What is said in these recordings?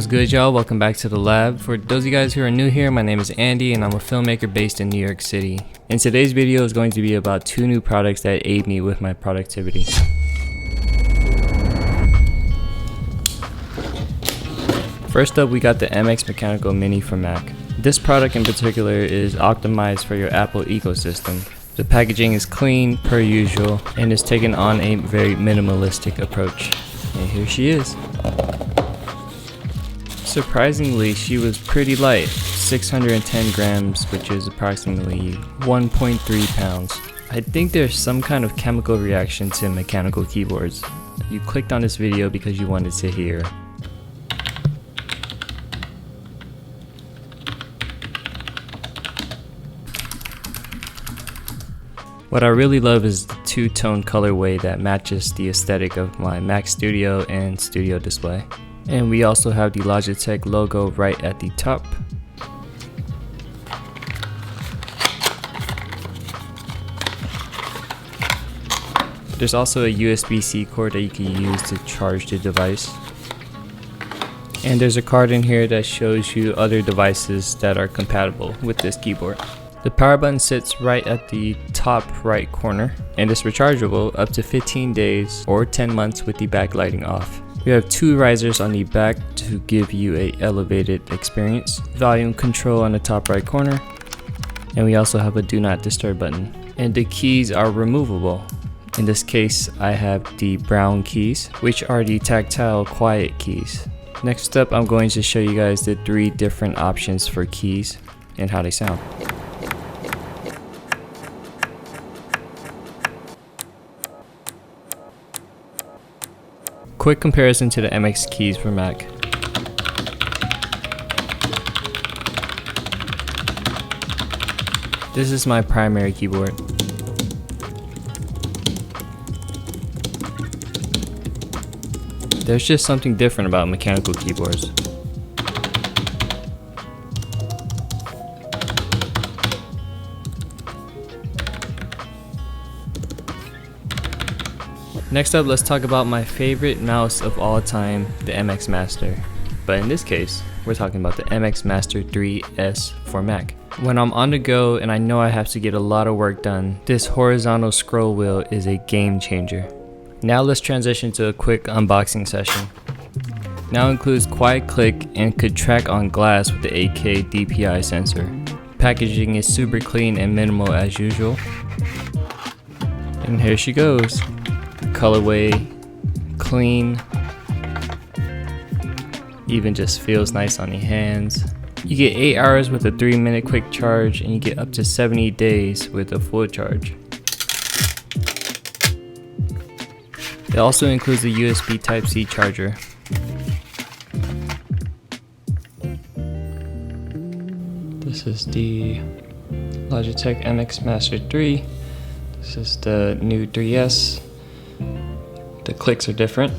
What's good, y'all? Welcome back to the lab. For those of you guys who are new here, my name is Andy and I'm a filmmaker based in New York City. And today's video is going to be about two new products that aid me with my productivity. First up, we got the MX Mechanical Mini from Mac. This product in particular is optimized for your Apple ecosystem. The packaging is clean per usual and is taken on a very minimalistic approach. And here she is. Surprisingly, she was pretty light, 610 grams, which is approximately 1.3 pounds. I think there's some kind of chemical reaction to mechanical keyboards. You clicked on this video because you wanted to hear. What I really love is the two-tone colorway that matches the aesthetic of my Mac Studio and Studio display. And we also have the Logitech logo right at the top. There's also a USB-C cord that you can use to charge the device. And there's a card in here that shows you other devices that are compatible with this keyboard. The power button sits right at the top right corner and is rechargeable up to 15 days or 10 months with the backlighting off. We have two risers on the back to give you a elevated experience, volume control on the top right corner, and we also have a do not disturb button. And the keys are removable. In this case, I have the brown keys, which are the tactile quiet keys. Next up, I'm going to show you guys the three different options for keys and how they sound. Quick comparison to the MX keys for Mac. This is my primary keyboard. There's just something different about mechanical keyboards. Next up, let's talk about my favorite mouse of all time, the MX Master. But in this case, we're talking about the MX Master 3S for Mac. When I'm on the go and I know I have to get a lot of work done, this horizontal scroll wheel is a game changer. Now let's transition to a quick unboxing session. Now includes quiet click and could track on glass with the 8K DPI sensor. Packaging is super clean and minimal as usual. And here she goes. Colorway, clean, even just feels nice on your hands. You get 8 hours with a 3-minute quick charge and you get up to 70 days with a full charge. It also includes a USB Type-C charger. This is the Logitech MX Master 3. This is the new 3S. The clicks are different.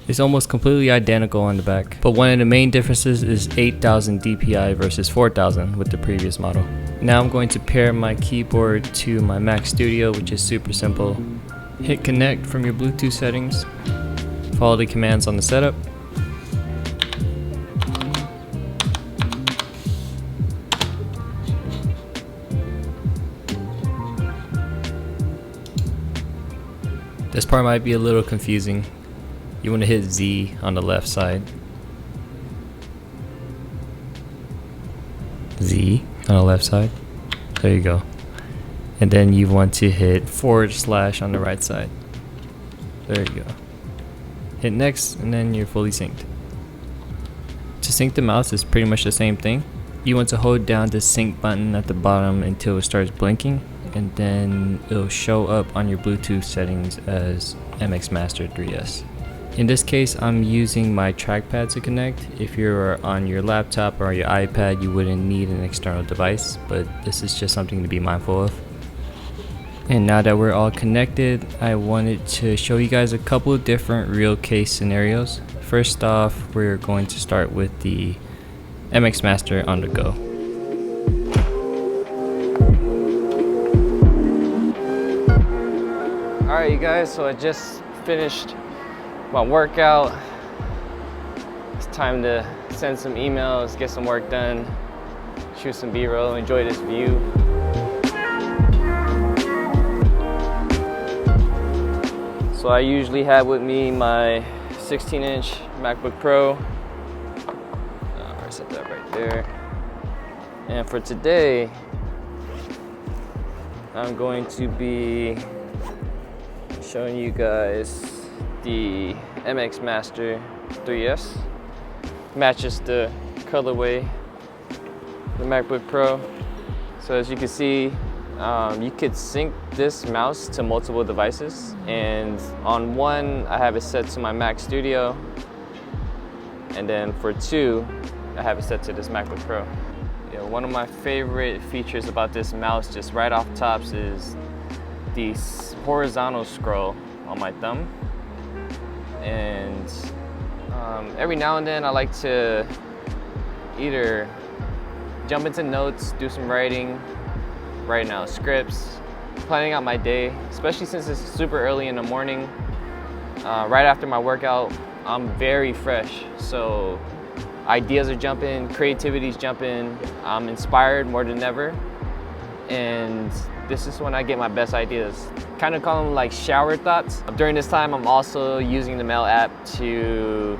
It's almost completely identical on the back, but one of the main differences is 8,000 DPI versus 4,000 with the previous model. Now I'm going to pair my keyboard to my Mac Studio, which is super simple. Hit connect from your Bluetooth settings. Follow the commands on the setup. This part might be a little confusing. You want to hit Z on the left side. Z on the left side. There you go. And then you want to hit / on the right side. There you go. Hit next and then you're fully synced. To sync the mouse is pretty much the same thing. You want to hold down the sync button at the bottom until it starts blinking, and then it'll show up on your Bluetooth settings as MX Master 3S. In this case, I'm using my trackpad to connect. If you're on your laptop or your iPad, you wouldn't need an external device, but this is just something to be mindful of. And now that we're all connected, I wanted to show you guys a couple of different real case scenarios. First off, we're going to start with the MX Master on the go. Alright you guys, so I just finished my workout. It's time to send some emails, get some work done, shoot some B-roll, enjoy this view. So I usually have with me my 16-inch MacBook Pro. I set that right there. And for today, I'm going to be showing you guys the MX Master 3S. Matches the colorway, the MacBook Pro. So as you can see, you could sync this mouse to multiple devices. And on one, I have it set to my Mac Studio. And then for two, I have it set to this MacBook Pro. Yeah, one of my favorite features about this mouse, just right off tops, is the horizontal scroll on my thumb. And every now and then I like to either jump into notes, do some writing out scripts, planning out my day, especially since it's super early in the morning. Right after my workout, I'm very fresh. So ideas are jumping, creativity's jumping, I'm inspired more than ever. And this is when I get my best ideas. Kind of call them like shower thoughts. During this time, I'm also using the mail app to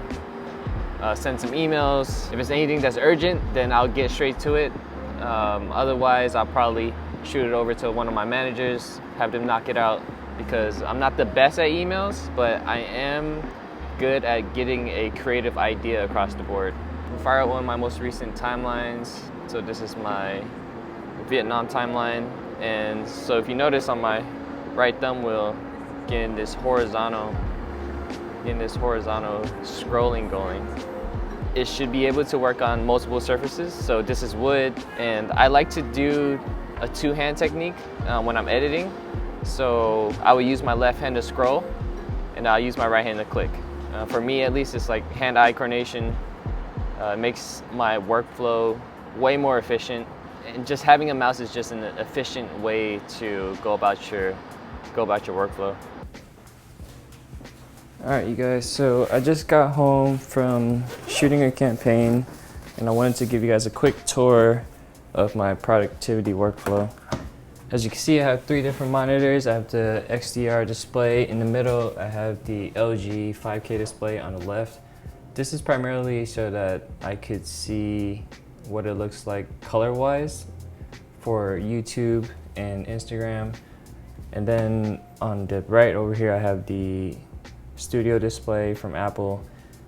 send some emails. If it's anything that's urgent, then I'll get straight to it. Otherwise, I'll probably shoot it over to one of my managers, have them knock it out, because I'm not the best at emails, but I am good at getting a creative idea across the board. I'll fire out one of my most recent timelines. So this is my Vietnam timeline. And so if you notice on my right thumb wheel, getting this horizontal scrolling going. It should be able to work on multiple surfaces. So this is wood, and I like to do a two-hand technique when I'm editing. So I will use my left hand to scroll, and I'll use my right hand to click. For me, at least, it's like hand-eye coordination. It makes my workflow way more efficient. And just having a mouse is just an efficient way to go about your workflow. All right, you guys, so I just got home from shooting a campaign, and I wanted to give you guys a quick tour of my productivity workflow. As you can see, I have 3 different monitors. I have the XDR display in the middle. I have the LG 5K display on the left. This is primarily so that I could see what it looks like color-wise for YouTube and Instagram. And then on the right over here, I have the Studio display from Apple.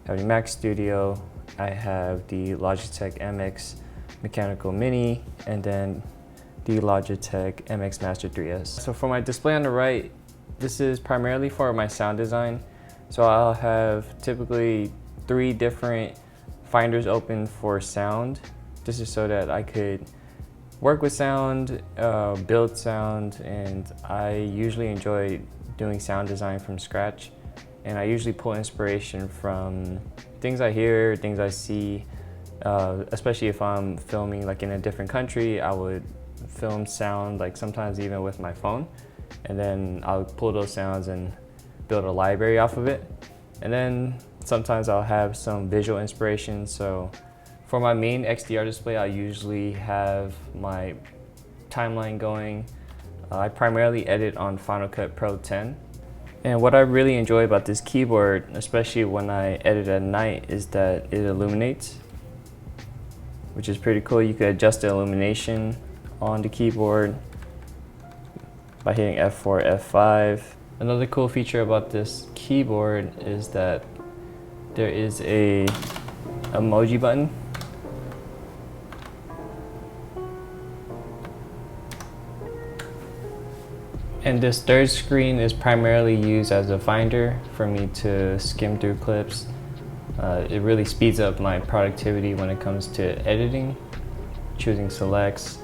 I have the Mac Studio. I have the Logitech MX Mechanical Mini, and then the Logitech MX Master 3S. So for my display on the right, this is primarily for my sound design. So I'll have typically 3 different finders open for sound. This is so that I could work with sound, build sound, and I usually enjoy doing sound design from scratch. And I usually pull inspiration from things I hear, things I see, especially if I'm filming like in a different country. I would film sound, like sometimes even with my phone, and then I'll pull those sounds and build a library off of it. And then sometimes I'll have some visual inspiration. So for my main XDR display, I usually have my timeline going. I primarily edit on Final Cut Pro 10. And what I really enjoy about this keyboard, especially when I edit at night, is that it illuminates, which is pretty cool. You can adjust the illumination on the keyboard by hitting F4, F5. Another cool feature about this keyboard is that there is a emoji button. And this third screen is primarily used as a finder for me to skim through clips. It really speeds up my productivity when it comes to editing, choosing selects,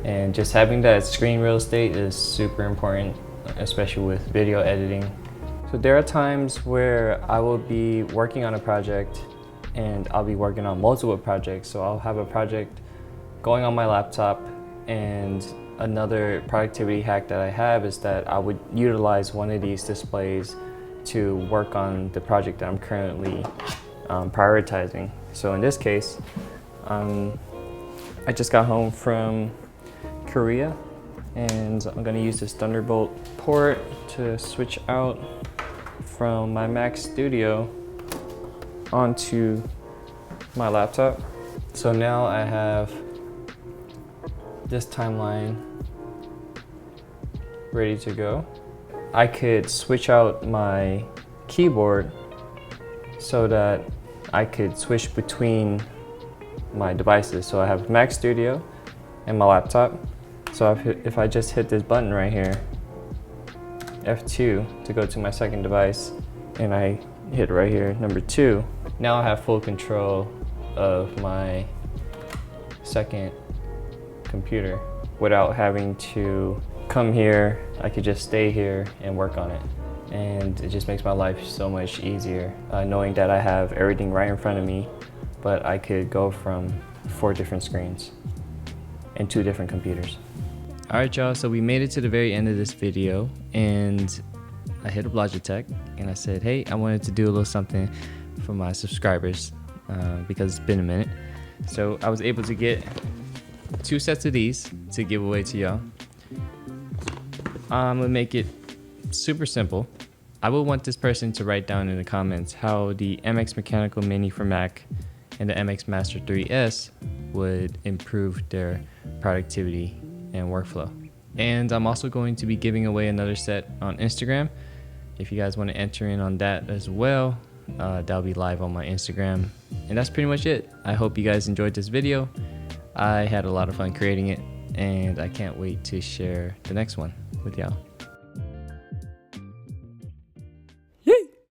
and just having that screen real estate is super important, especially with video editing. So there are times where I will be working on a project and I'll be working on multiple projects. So I'll have a project going on my laptop and Another productivity hack that I have is that I would utilize one of these displays to work on the project that I'm currently prioritizing. So in this case, I just got home from Korea, and I'm gonna use this Thunderbolt port to switch out from my Mac Studio onto my laptop. So now I have this timeline ready to go. I could switch out my keyboard so that I could switch between my devices. So I have Mac Studio and my laptop. So if I just hit this button right here, F2 to go to my second device, and I hit right here, number 2, now I have full control of my second computer without having to come here. I could just stay here and work on it. And it just makes my life so much easier, knowing that I have everything right in front of me, but I could go from 4 different screens and 2 different computers. All right, y'all, so we made it to the very end of this video, and I hit up Logitech and I said, hey, I wanted to do a little something for my subscribers because it's been a minute. So I was able to get 2 sets of these to give away to y'all. I'm gonna make it super simple. I would want this person to write down in the comments how the MX Mechanical Mini for Mac and the MX Master 3S would improve their productivity and workflow. And I'm also going to be giving away another set on Instagram. If you guys want to enter in on that as well, that'll be live on my Instagram. And that's pretty much it. I hope you guys enjoyed this video. I had a lot of fun creating it, and I can't wait to share the next one with y'all.